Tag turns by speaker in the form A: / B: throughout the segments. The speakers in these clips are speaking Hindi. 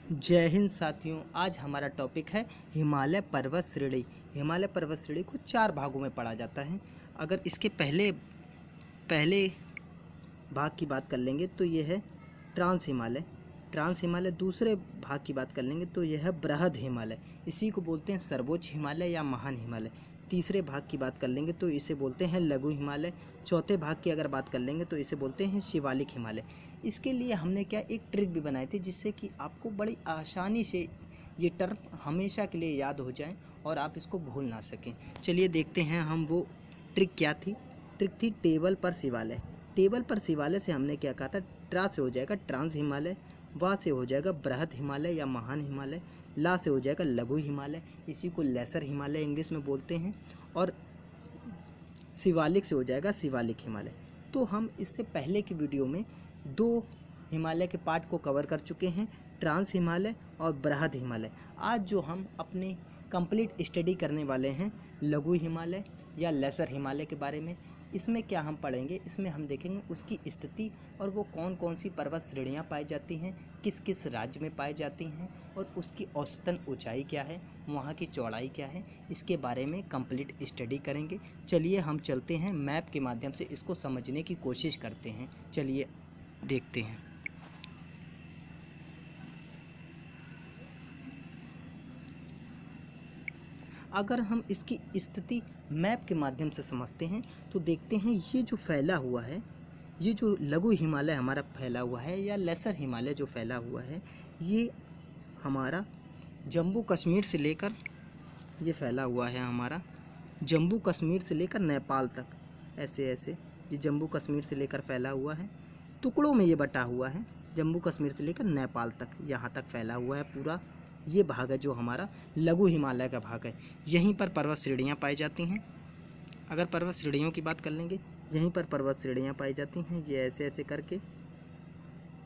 A: जय हिंद साथियों। आज हमारा टॉपिक है हिमालय पर्वत श्रेणी। हिमालय पर्वत श्रेणी को 4 भागों में पढ़ा जाता है। अगर इसके पहले पहले भाग की बात कर लेंगे तो ये है ट्रांस हिमालय। ट्रांस हिमालय दूसरे भाग की बात कर लेंगे तो यह है बृहद हिमालय। इसी को बोलते हैं सर्वोच्च हिमालय या महान हिमालय। तीसरे भाग की बात कर लेंगे तो इसे बोलते हैं लघु हिमालय। चौथे भाग की अगर बात कर लेंगे तो इसे बोलते हैं शिवालिक हिमालय। इसके लिए हमने क्या एक ट्रिक भी बनाई थी जिससे कि आपको बड़ी आसानी से ये टर्म हमेशा के लिए याद हो जाए और आप इसको भूल ना सकें। चलिए देखते हैं हम वो ट्रिक क्या थी। ट्रिक थी टेबल पर शिवालय। टेबल पर शिवालय से हमने क्या कहा था, ट्रा से हो जाएगा ट्रांस हिमालय, वा से हो जाएगा बृहद हिमालय या महान हिमालय, ला से हो जाएगा लघु हिमालय, इसी को लेसर हिमालय इंग्लिश में बोलते हैं, और शिवालिक से हो जाएगा शिवालिक हिमालय। तो हम इससे पहले की वीडियो में 2 हिमालय के पार्ट को कवर कर चुके हैं, ट्रांस हिमालय और बृहद हिमालय। आज जो हम अपनी कंप्लीट स्टडी करने वाले हैं लघु हिमालय या लेसर हिमालय के बारे में। इसमें क्या हम पढ़ेंगे, इसमें हम देखेंगे उसकी स्थिति और वो कौन कौन सी पर्वत श्रेणियाँ पाई जाती हैं, किस किस राज्य में पाई जाती हैं, और उसकी औसतन ऊंचाई क्या है, वहाँ की चौड़ाई क्या है, इसके बारे में कंप्लीट स्टडी करेंगे। चलिए हम चलते हैं, मैप के माध्यम से इसको समझने की कोशिश करते हैं। चलिए देखते हैं। अगर हम इसकी स्थिति मैप के माध्यम से समझते हैं तो देखते हैं ये जो फैला हुआ है, ये जो लघु हिमालय हमारा फैला हुआ है या लेसर हिमालय जो फैला हुआ है, ये हमारा जम्मू कश्मीर से लेकर, ये फैला हुआ है हमारा जम्मू कश्मीर से लेकर नेपाल तक। ऐसे ऐसे ये जम्मू कश्मीर से लेकर फैला हुआ है, टुकड़ों में ये बटा हुआ है। जम्मू कश्मीर से लेकर नेपाल तक यहाँ तक फैला हुआ है पूरा। ये भाग है जो हमारा लघु हिमालय का भाग है। यहीं पर पर्वत श्रेणियाँ पाई जाती हैं। अगर पर्वत श्रेणियों की बात कर लेंगे, यहीं पर पर्वत श्रेणियाँ पाई जाती हैं, ये ऐसे ऐसे करके।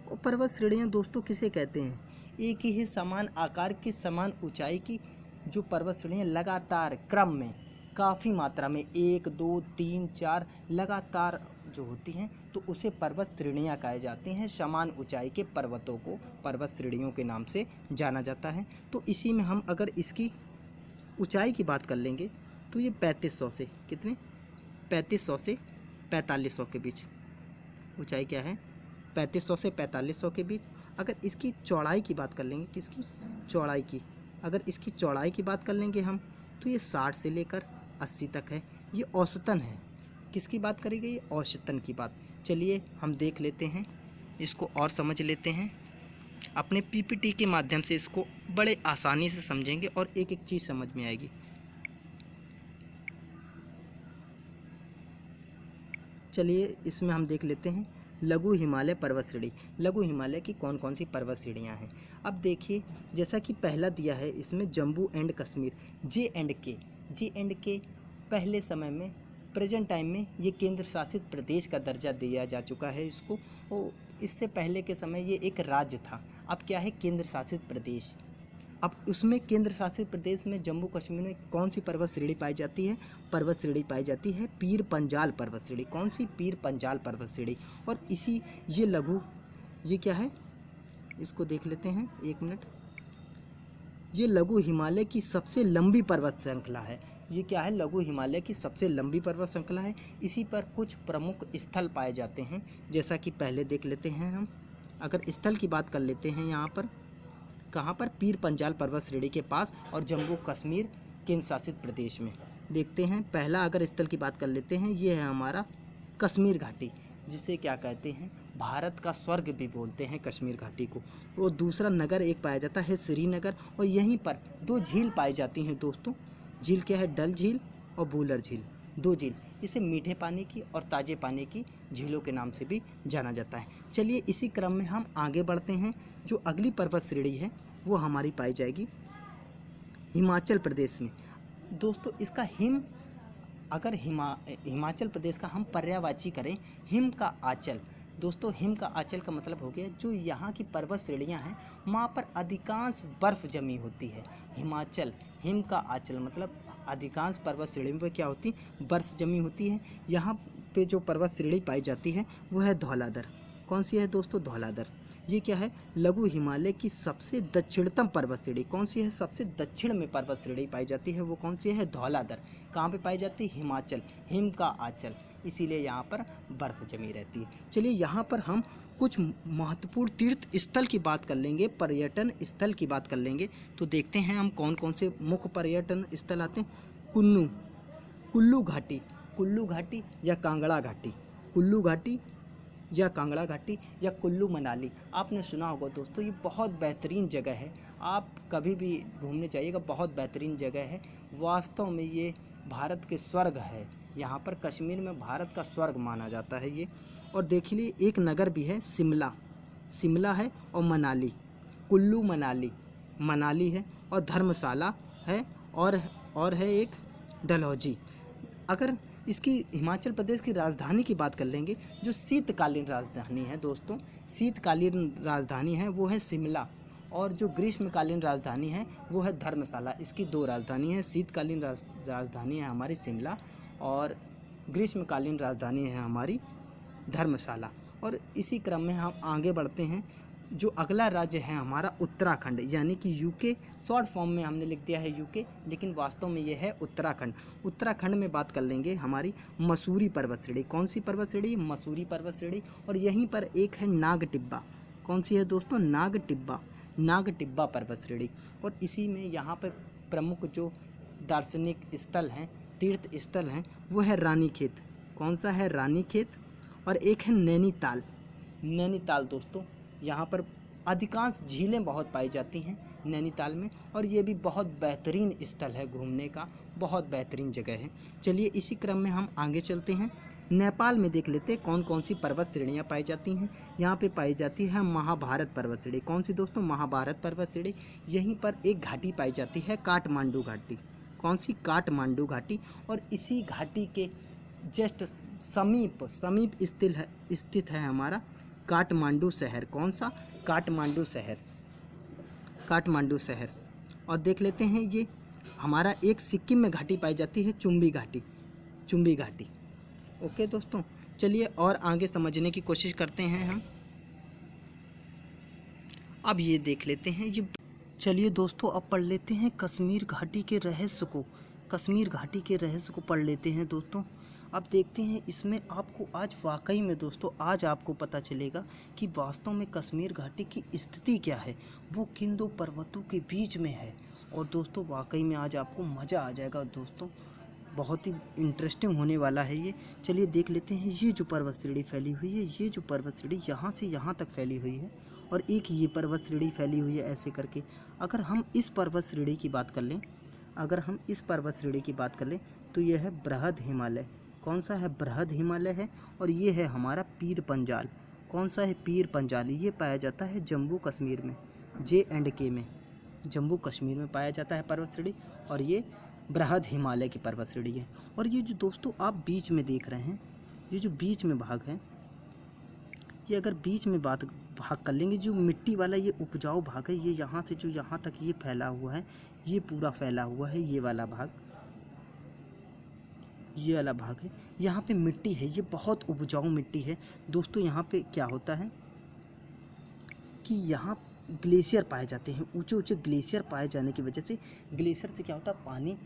A: और पर्वत श्रेणियाँ दोस्तों किसे कहते हैं, एक ही समान आकार की समान ऊंचाई की जो पर्वत श्रेणियाँ लगातार क्रम में काफ़ी मात्रा में 1 2 3 4 लगातार जो होती हैं तो उसे पर्वत श्रेणियाँ कहे जाती हैं। समान ऊंचाई के पर्वतों को पर्वत श्रेणियों के नाम से जाना जाता है। तो इसी में हम अगर इसकी ऊंचाई की बात कर लेंगे तो ये 3500 से कितने 3500 से 4500 के बीच ऊंचाई क्या है, 3500 से 4500 के बीच। अगर इसकी चौड़ाई की बात कर लेंगे, किसकी चौड़ाई की, अगर इसकी चौड़ाई की बात कर लेंगे हम तो ये 60 से लेकर 80 तक है। ये औसतन है। किसकी बात करी गई, औसतन की बात। चलिए हम देख लेते हैं, इसको और समझ लेते हैं। अपने पीपीटी के माध्यम से इसको बड़े आसानी से समझेंगे और एक एक चीज़ समझ में आएगी। चलिए इसमें हम देख लेते हैं लघु हिमालय पर्वत श्रेणी। लघु हिमालय की कौन कौन सी पर्वत श्रेणियाँ हैं। अब देखिए जैसा कि पहला दिया है इसमें Jammu and Kashmir, J and के पहले समय में प्रेजेंट टाइम में ये केंद्र शासित प्रदेश का दर्जा दिया जा चुका है इसको। और इससे पहले के समय ये एक राज्य था, अब क्या है केंद्र शासित प्रदेश। अब उसमें केंद्र शासित प्रदेश में जम्मू कश्मीर में कौन सी पर्वत श्रेणी पाई जाती है, पर्वत श्रेणी पाई जाती है पीर पंजाल पर्वत श्रेणी। कौन सी, पीर पंजाल पर्वत श्रेणी। और इसी ये लघु, ये क्या है इसको देख लेते हैं, 1 मिनट। ये लघु हिमालय की सबसे लंबी पर्वत श्रृंखला है। ये क्या है, लघु हिमालय की सबसे लंबी पर्वत श्रृंखला है। इसी पर कुछ प्रमुख स्थल पाए जाते हैं, जैसा कि पहले देख लेते हैं हम। अगर स्थल की बात कर लेते हैं यहाँ पर, कहाँ पर, पीर पंजाल पर्वत श्रेणी के पास और जम्मू कश्मीर केंद्र शासित प्रदेश में। देखते हैं पहला अगर स्थल की बात कर लेते हैं, ये है हमारा कश्मीर घाटी, जिसे क्या कहते हैं, भारत का स्वर्ग भी बोलते हैं कश्मीर घाटी को। और दूसरा नगर एक पाया जाता है श्रीनगर। और यहीं पर 2 झील पाई जाती हैं दोस्तों। झील क्या है, डल झील और वुलर झील, 2 झील। इसे मीठे पानी की और ताज़े पानी की झीलों के नाम से भी जाना जाता है। चलिए इसी क्रम में हम आगे बढ़ते हैं। जो अगली पर्वत श्रेणी है वो हमारी पाई जाएगी हिमाचल प्रदेश में। दोस्तों इसका हिम, अगर हिमाचल प्रदेश का हम पर्यायवाची करें, हिम का आंचल। दोस्तों हिम का आंचल का मतलब हो गया जो यहाँ की पर्वत श्रेणियाँ हैं वहाँ पर अधिकांश बर्फ़ जमी होती है। हिमाचल, हिम का आंचल मतलब अधिकांश पर्वत श्रेणी पर क्या होती, बर्फ़ जमी होती है। यहाँ पे जो पर्वत श्रेणी पाई जाती है वो है धौलाधर। कौन सी है दोस्तों, धौलाधर। ये क्या है, लघु हिमालय की सबसे दक्षिणतम पर्वत श्रेणी कौन सी है, सबसे दक्षिण में पर्वत श्रेणी पाई जाती है वो कौन सी है, धौलाधर। कहाँ पे पाई जाती है, हिमाचल, हिम का आंचल, इसीलिए यहाँ पर बर्फ जमी रहती है। चलिए यहाँ पर हम कुछ महत्वपूर्ण तीर्थ स्थल की बात कर लेंगे, पर्यटन स्थल की बात कर लेंगे। तो देखते हैं हम कौन कौन से मुख्य पर्यटन स्थल आते हैं। कुल्लू घाटी, कुल्लू घाटी या कांगड़ा घाटी, कुल्लू घाटी या कांगड़ा घाटी या कुल्लू मनाली। आपने सुना होगा दोस्तों, ये बहुत बेहतरीन जगह है, आप कभी भी घूमने जाइएगा, बहुत बेहतरीन जगह है। वास्तव में ये भारत के स्वर्ग है, यहाँ पर कश्मीर में भारत का स्वर्ग माना जाता है ये। और देख लीजिए एक नगर भी है शिमला, शिमला है, और मनाली, कुल्लू मनाली, मनाली है, और धर्मशाला है, और है एक डलहौजी। अगर इसकी हिमाचल प्रदेश की राजधानी की बात कर लेंगे, जो शीतकालीन राजधानी है दोस्तों, शीतकालीन राजधानी है वो है शिमला, और जो ग्रीष्मकालीन राजधानी है वो है धर्मशाला। इसकी दो राजधानी है, शीतकालीन राजधानी है हमारी शिमला, और ग्रीष्मकालीन राजधानी है हमारी धर्मशाला। और इसी क्रम में हम आगे बढ़ते हैं। जो अगला राज्य है हमारा उत्तराखंड, यानी कि यूके, शॉर्ट फॉर्म में हमने लिख दिया है यूके, लेकिन वास्तव में ये है उत्तराखंड। उत्तराखंड में बात कर लेंगे हमारी मसूरी पर्वत श्रेणी। कौन सी पर्वत श्रेणी, मसूरी पर्वत श्रेणी। और यहीं पर एक है नाग टिब्बा, कौन सी है दोस्तों, नाग टिब्बा, नाग टिब्बा पर्वत श्रेणी। और इसी में यहाँ पर प्रमुख जो दार्शनिक स्थल हैं, तीर्थ स्थल हैं, वो है रानीखेत। कौन सा है, रानीखेत। और एक है नैनीताल, नैनीताल दोस्तों, यहाँ पर अधिकांश झीलें बहुत पाई जाती हैं नैनीताल में, और ये भी बहुत बेहतरीन स्थल है घूमने का, बहुत बेहतरीन जगह है। चलिए इसी क्रम में हम आगे चलते हैं। नेपाल में देख लेते हैं कौन कौन सी पर्वत श्रेणियाँ पाई जाती हैं। यहाँ पे पाई जाती है महाभारत पर्वत श्रेणी। कौन सी दोस्तों, महाभारत पर्वत श्रेणी। यहीं पर एक घाटी पाई जाती है, काठमांडू घाटी। कौन सी, काठमांडू घाटी। और इसी घाटी के जस्ट समीप स्थित है हमारा काठमांडू शहर। कौन सा, काठमांडू शहर, काठमांडू शहर। और देख लेते हैं ये हमारा एक सिक्किम में घाटी पाई जाती है, चुम्बी घाटी, चुम्बी घाटी। ओके दोस्तों, चलिए और आगे समझने की कोशिश करते हैं हम। अब ये देख लेते हैं ये, चलिए दोस्तों अब पढ़ लेते हैं कश्मीर घाटी के रहस्य को, कश्मीर घाटी के रहस्य को पढ़ लेते हैं दोस्तों। अब देखते हैं इसमें आपको आज वाकई में दोस्तों, आज आपको पता चलेगा कि वास्तव में कश्मीर घाटी की स्थिति क्या है, वो किन दो पर्वतों के बीच में है। और दोस्तों वाकई में आज आपको मज़ा आ जाएगा दोस्तों, बहुत ही इंटरेस्टिंग होने वाला है ये। चलिए देख लेते हैं, ये जो पर्वत श्रेणी फैली हुई है, ये जो पर्वत श्रेणी यहाँ से यहाँ तक फैली हुई है, और एक ये पर्वत श्रेणी फैली हुई है ऐसे करके। अगर हम इस पर्वत श्रेणी की बात कर लें, अगर हम इस पर्वत श्रेणी की बात कर लें तो ये है बृहद हिमालय। कौन सा है, बृहद हिमालय है। और ये है हमारा पीर पंजाल। कौन सा है, पीर पंजाल। ये पाया जाता है जम्मू कश्मीर में, J&K में, जम्मू कश्मीर में पाया जाता है पर्वत श्रेणी। और ये बृहद हिमालय की पर्वत श्रेणी है। और ये जो दोस्तों आप बीच में देख रहे हैं, ये जो बीच में भाग है, ये अगर बीच में भाग कर लेंगे, जो मिट्टी वाला ये उपजाऊ भाग है, ये यहाँ से जो यहाँ तक ये फैला हुआ है, ये पूरा फैला हुआ है, ये वाला भाग, ये वाला भाग है, यहाँ पे मिट्टी है, ये बहुत उपजाऊ मिट्टी है दोस्तों। यहाँ पे क्या होता है कि यहाँ ग्लेशियर पाए जाते हैं, ऊंचे ऊंचे ग्लेशियर पाए जाने की वजह से, ग्लेशियर से क्या होता है, पानी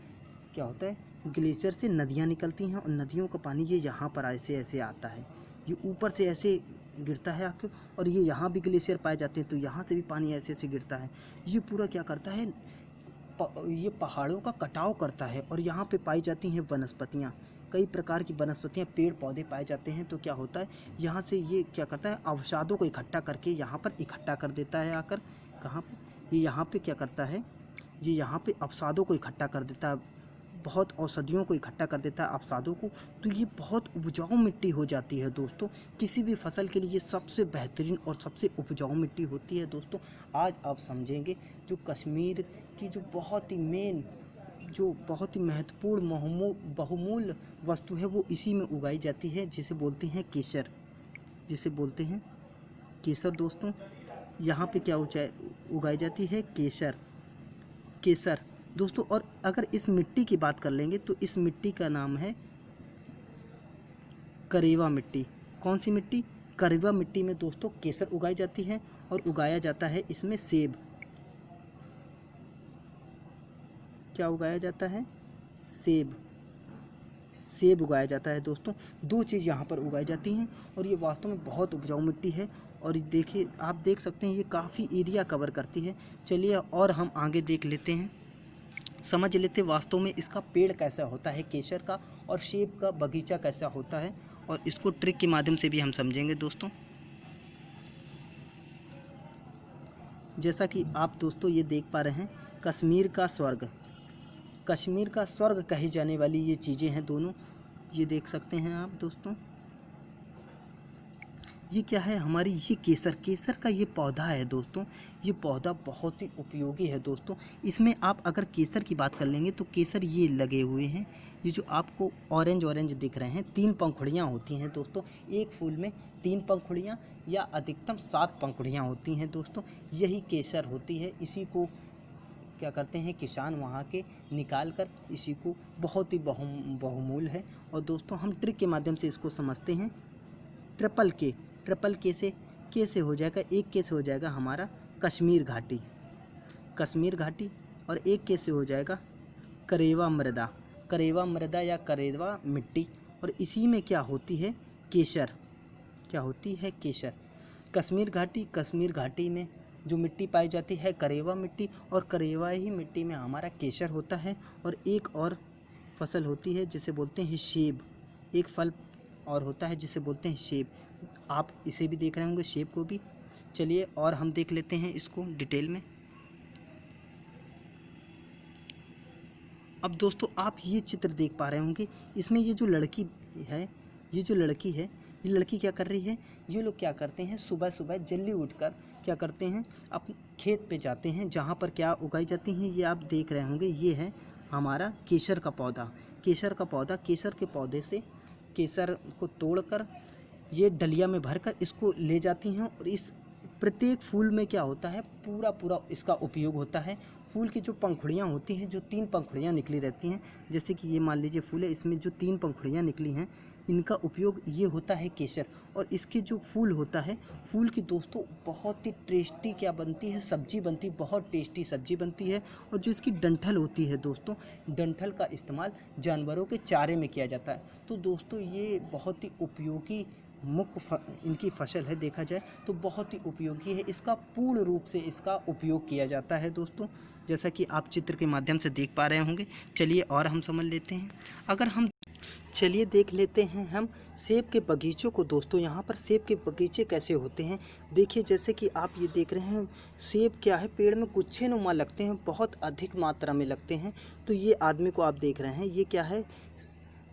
A: क्या होता है, ग्लेशियर से नदियाँ निकलती हैं, और नदियों का पानी ये यहाँ पर ऐसे ऐसे आता है, ये ऊपर से ऐसे गिरता है आके, और ये यहाँ भी ग्लेशियर पाए जाते हैं, तो यहाँ से भी पानी ऐसे ऐसे गिरता है। ये पूरा क्या करता है, ये पहाड़ों का कटाव करता है। और यहाँ पे पाई जाती हैं वनस्पतियाँ, कई प्रकार की वनस्पतियाँ, पेड़ पौधे पाए जाते हैं। तो क्या होता है, यहाँ से ये क्या करता है, अवसादों को इकट्ठा करके यहाँ पर इकट्ठा कर देता है आकर। कहाँ पे, ये यहाँ पे क्या करता है, ये यहाँ पे अवसादों को इकट्ठा कर देता है, बहुत औषधियों को इकट्ठा कर देता है, अवसादों को। तो ये बहुत उपजाऊ मिट्टी हो जाती है दोस्तों, किसी भी फसल के लिए सबसे बेहतरीन और सबसे उपजाऊ मिट्टी होती है दोस्तों। आज आप समझेंगे जो कश्मीर की जो बहुत ही मेन, जो बहुत ही महत्वपूर्ण बहुमूल्य वस्तु है, वो इसी में उगाई जाती है, जिसे बोलते हैं केसर, जिसे बोलते हैं केसर दोस्तों। यहाँ पे क्या उगाई जाती है, केसर, केसर दोस्तों। और अगर इस मिट्टी की बात कर लेंगे तो इस मिट्टी का नाम है करेवा मिट्टी। कौन सी मिट्टी, करेवा मिट्टी में दोस्तों केसर उगाई जाती है। और उगाया जाता है इसमें सेब। क्या उगाया जाता है? सेब। सेब उगाया जाता है दोस्तों। दो चीज़ यहाँ पर उगाई जाती हैं और ये वास्तव में बहुत उपजाऊ मिट्टी है। और देखिए, आप देख सकते हैं ये काफ़ी एरिया कवर करती है। चलिए और हम आगे देख लेते हैं, समझ लेते वास्तव में इसका पेड़ कैसा होता है केसर का, और सेब का बगीचा कैसा होता है, और इसको ट्रिक के माध्यम से भी हम समझेंगे दोस्तों। जैसा कि आप दोस्तों ये देख पा रहे हैं, कश्मीर का स्वर्ग, कश्मीर का स्वर्ग कही जाने वाली ये चीज़ें हैं दोनों। ये देख सकते हैं आप दोस्तों, ये क्या है? हमारी ये केसर, केसर का ये पौधा है दोस्तों। ये पौधा बहुत ही उपयोगी है दोस्तों। इसमें आप अगर केसर की बात कर लेंगे तो केसर ये लगे हुए हैं, ये जो आपको ऑरेंज ऑरेंज दिख रहे हैं, 3 पंखुड़ियाँ होती हैं दोस्तों। एक फूल में 3 पंखुड़ियाँ या अधिकतम 7 पंखुड़ियाँ होती हैं दोस्तों। यही केसर होती है। इसी को क्या करते हैं किसान वहाँ के निकाल कर, इसी को बहुत ही बहुमूल्य है। और दोस्तों हम ट्रिक के माध्यम से इसको समझते हैं। ट्रिपल के से हो जाएगा, एक के से हो जाएगा हमारा कश्मीर घाटी, कश्मीर घाटी, और एक के से हो जाएगा करेवा मृदा, करेवा मृदा या करेवा मिट्टी। और इसी में क्या होती है? केसर। क्या होती है? केसर। कश्मीर घाटी, कश्मीर घाटी में जो मिट्टी पाई जाती है करेवा मिट्टी, और करेवा ही मिट्टी में हमारा केसर होता है। और एक और फसल होती है जिसे बोलते हैं सेब, एक फल और होता है जिसे बोलते हैं सेब। आप इसे भी देख रहे होंगे, सेब को भी। चलिए और हम देख लेते हैं इसको डिटेल में। अब दोस्तों आप ये चित्र देख पा रहे होंगे, इसमें ये जो लड़की है, ये लड़की क्या कर रही है? ये लोग क्या करते हैं, सुबह सुबह जल्दी उठकर क्या करते हैं, अपने खेत पे जाते हैं जहाँ पर क्या उगाई जाती हैं। ये आप देख रहे होंगे, ये है हमारा केसर का पौधा, केसर का पौधा। केसर के पौधे से केसर को तोड़कर ये डलिया में भरकर इसको ले जाती हैं। और इस प्रत्येक फूल में क्या होता है, पूरा पूरा इसका उपयोग होता है। फूल की जो पंखुड़ियाँ होती हैं, जो 3 पंखुड़ियाँ निकली रहती हैं, जैसे कि ये मान लीजिए फूल है, इसमें जो 3 पंखुड़ियाँ निकली हैं, इनका उपयोग ये होता है केसर। और इसके जो फूल होता है, फूल की दोस्तों बहुत ही टेस्टी क्या बनती है, सब्जी बनती, बहुत टेस्टी सब्जी बनती है। और जो इसकी डंठल होती है दोस्तों, डंठल का इस्तेमाल जानवरों के चारे में किया जाता है। तो दोस्तों ये बहुत ही उपयोगी मुख्य इनकी फसल है, देखा जाए तो बहुत ही उपयोगी है। इसका पूर्ण रूप से इसका उपयोग किया जाता है दोस्तों, जैसा कि आप चित्र के माध्यम से देख पा रहे होंगे। चलिए और हम समझ लेते हैं। अगर हम चलिए देख लेते हैं हम सेब के बगीचों को दोस्तों। यहाँ पर सेब के बगीचे कैसे होते हैं, देखिए जैसे कि आप ये देख रहे हैं, सेब क्या है, पेड़ में गुच्छे नुमा लगते हैं, बहुत अधिक मात्रा में लगते हैं। तो ये आदमी को आप देख रहे हैं, ये क्या है,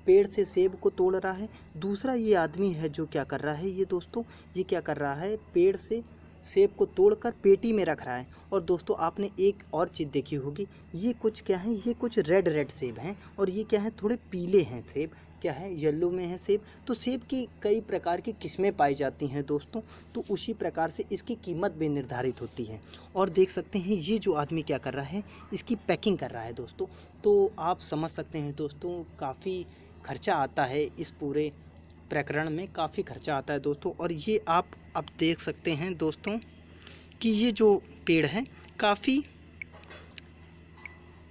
A: पेड़ से सेब को तोड़ रहा है। दूसरा ये आदमी है जो क्या कर रहा है, ये दोस्तों ये क्या कर रहा है, पेड़ से सेब को तोड़कर पेटी में रख रहा है। और दोस्तों आपने एक और चीज़ देखी होगी, ये कुछ क्या है, ये कुछ रेड सेब हैं, और ये क्या है, थोड़े पीले हैं सेब, क्या है, येलो में है सेब। तो सेब की कई प्रकार की किस्में पाई जाती हैं दोस्तों, तो उसी प्रकार से इसकी कीमत भी निर्धारित होती है। और देख सकते हैं ये जो आदमी क्या कर रहा है, इसकी पैकिंग कर रहा है दोस्तों। तो आप समझ सकते हैं दोस्तों, काफ़ी खर्चा आता है इस पूरे प्रकरण में, काफ़ी खर्चा आता है दोस्तों। और ये आप अब देख सकते हैं दोस्तों कि ये जो पेड़ है काफ़ी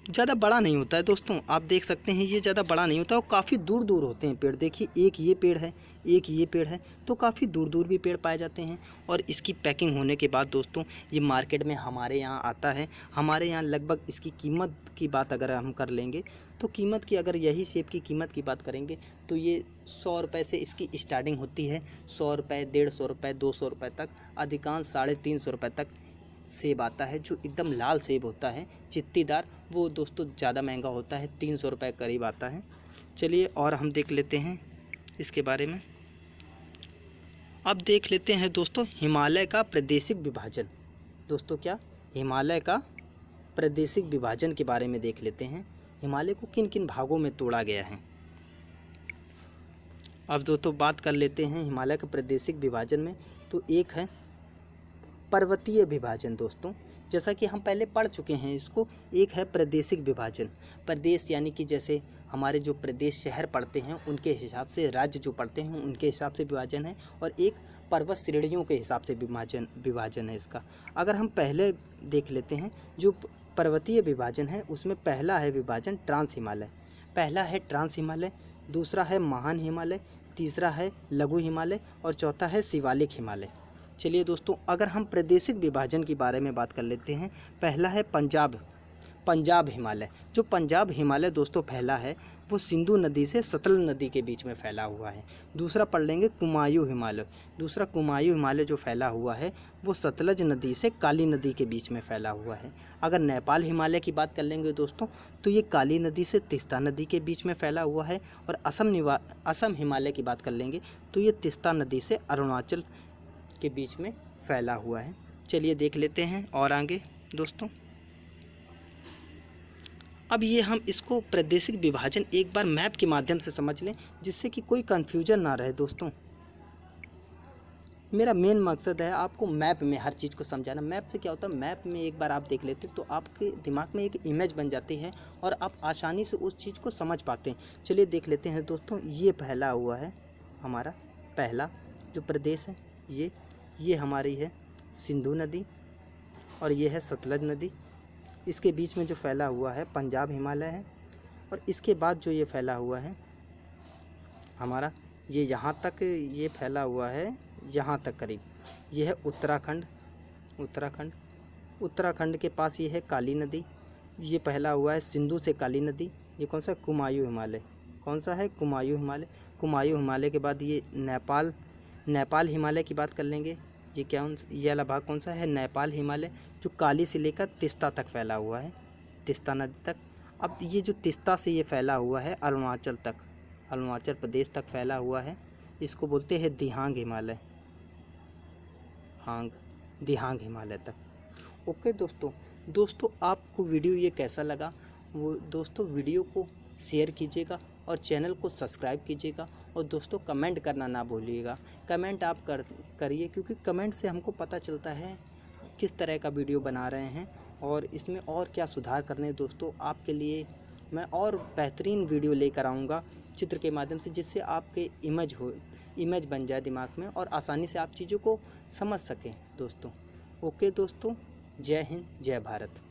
A: ज़्यादा बड़ा नहीं होता है दोस्तों। आप देख सकते हैं ये ज़्यादा बड़ा नहीं होता, और काफ़ी दूर दूर होते हैं पेड़। देखिए एक ये पेड़ है, एक ये पेड़ है, तो काफ़ी दूर दूर भी पेड़ पाए जाते हैं। और इसकी पैकिंग होने के बाद दोस्तों ये मार्केट में हमारे यहाँ आता है। हमारे यहाँ लगभग इसकी कीमत की बात अगर हम कर लेंगे तो कीमत की, अगर यही सेब की कीमत की बात करेंगे तो ये 100 रुपये से इसकी स्टार्टिंग होती है। 100 रुपये, 150 रुपये, 200 रुपये तक, अधिकांश 350 रुपये तक सेब आता है। जो एकदम लाल सेब होता है चित्तीदार, वो दोस्तों ज़्यादा महंगा होता है, 300 रुपये करीब आता है। चलिए और हम देख लेते हैं इसके बारे में। अब देख लेते हैं दोस्तों हिमालय का प्रादेशिक विभाजन। दोस्तों क्या, हिमालय का प्रादेशिक विभाजन के बारे में देख लेते हैं। हिमालय को किन किन भागों में तोड़ा गया है। अब दोस्तों बात कर लेते हैं हिमालय के प्रादेशिक विभाजन में। तो एक है पर्वतीय विभाजन दोस्तों, जैसा कि हम पहले पढ़ चुके हैं इसको। एक है प्रादेशिक विभाजन, प्रदेश यानी कि जैसे हमारे जो प्रदेश शहर पढ़ते हैं उनके हिसाब से, राज्य जो पढ़ते हैं उनके हिसाब से विभाजन है। और एक पर्वत श्रेणियों के हिसाब से विभाजन है इसका। अगर हम पहले देख लेते हैं जो पर्वतीय विभाजन है, उसमें पहला है विभाजन ट्रांस हिमालय। पहला है ट्रांस हिमालय, दूसरा है महान हिमालय, तीसरा है लघु हिमालय और चौथा है शिवालिक हिमालय। चलिए दोस्तों, अगर हम प्रादेशिक विभाजन के बारे में बात कर लेते हैं, पहला है पंजाब हिमालय। जो पंजाब हिमालय दोस्तों फैला है वो सिंधु नदी से सतलज नदी के बीच में फैला हुआ है। दूसरा पढ़ लेंगे कुमायूं हिमालय। दूसरा कुमायूं हिमालय जो फैला हुआ है वो सतलज नदी से काली नदी के बीच में फैला हुआ है। अगर नेपाल हिमालय की बात कर लेंगे दोस्तों, तो ये काली नदी से तीस्ता नदी के बीच में फैला हुआ है। और असम हिमालय की बात कर लेंगे तो ये तीस्ता नदी से अरुणाचल के बीच में फैला हुआ है। चलिए देख लेते हैं और आगे दोस्तों। अब ये हम इसको प्रादेशिक विभाजन एक बार मैप के माध्यम से समझ लें, जिससे कि कोई कन्फ्यूजन ना रहे दोस्तों। मेरा मेन मकसद है आपको मैप में हर चीज़ को समझाना। मैप से क्या होता है, मैप में एक बार आप देख लेते हो तो आपके दिमाग में एक इमेज बन जाती है और आप आसानी से उस चीज़ को समझ पाते हैं। चलिए देख लेते हैं दोस्तों। ये फैला हुआ है हमारा पहला जो प्रदेश है, ये हमारी है सिंधु नदी और ये है सतलज नदी। इसके बीच में जो फैला हुआ है पंजाब हिमालय है। और इसके बाद जो ये फैला हुआ है हमारा, ये यहाँ तक ये फैला हुआ है, यहाँ तक करीब ये है उत्तराखंड के पास ये है काली नदी। ये फैला हुआ है सिंधु से काली नदी। ये कौन सा, कुमायूं हिमालय। कौन सा है, कुमायूं हिमालय। कुमायूं हिमालय के बाद ये नेपाल हिमालय की बात कर लेंगे। ये वाला भाग कौन सा है, नेपाल हिमालय, जो काली से लेकर तीस्ता तक फैला हुआ है, तीस्ता नदी तक। अब ये जो तीस्ता से ये फैला हुआ है अरुणाचल प्रदेश तक फैला हुआ है, इसको बोलते हैं दिहांग हिमालय, दिहांग हिमालय तक। ओके दोस्तों आपको वीडियो ये कैसा लगा, वो दोस्तों वीडियो को शेयर कीजिएगा और चैनल को सब्सक्राइब कीजिएगा। और दोस्तों कमेंट करना ना भूलिएगा। कमेंट आप करिए, क्योंकि कमेंट से हमको पता चलता है किस तरह का वीडियो बना रहे हैं और इसमें और क्या सुधार करने हैं। दोस्तों आपके लिए मैं और बेहतरीन वीडियो लेकर आऊँगा चित्र के माध्यम से, जिससे आपके इमेज बन जाए दिमाग में और आसानी से आप चीज़ों को समझ सकें दोस्तों। ओके दोस्तों, जय हिंद, जय भारत।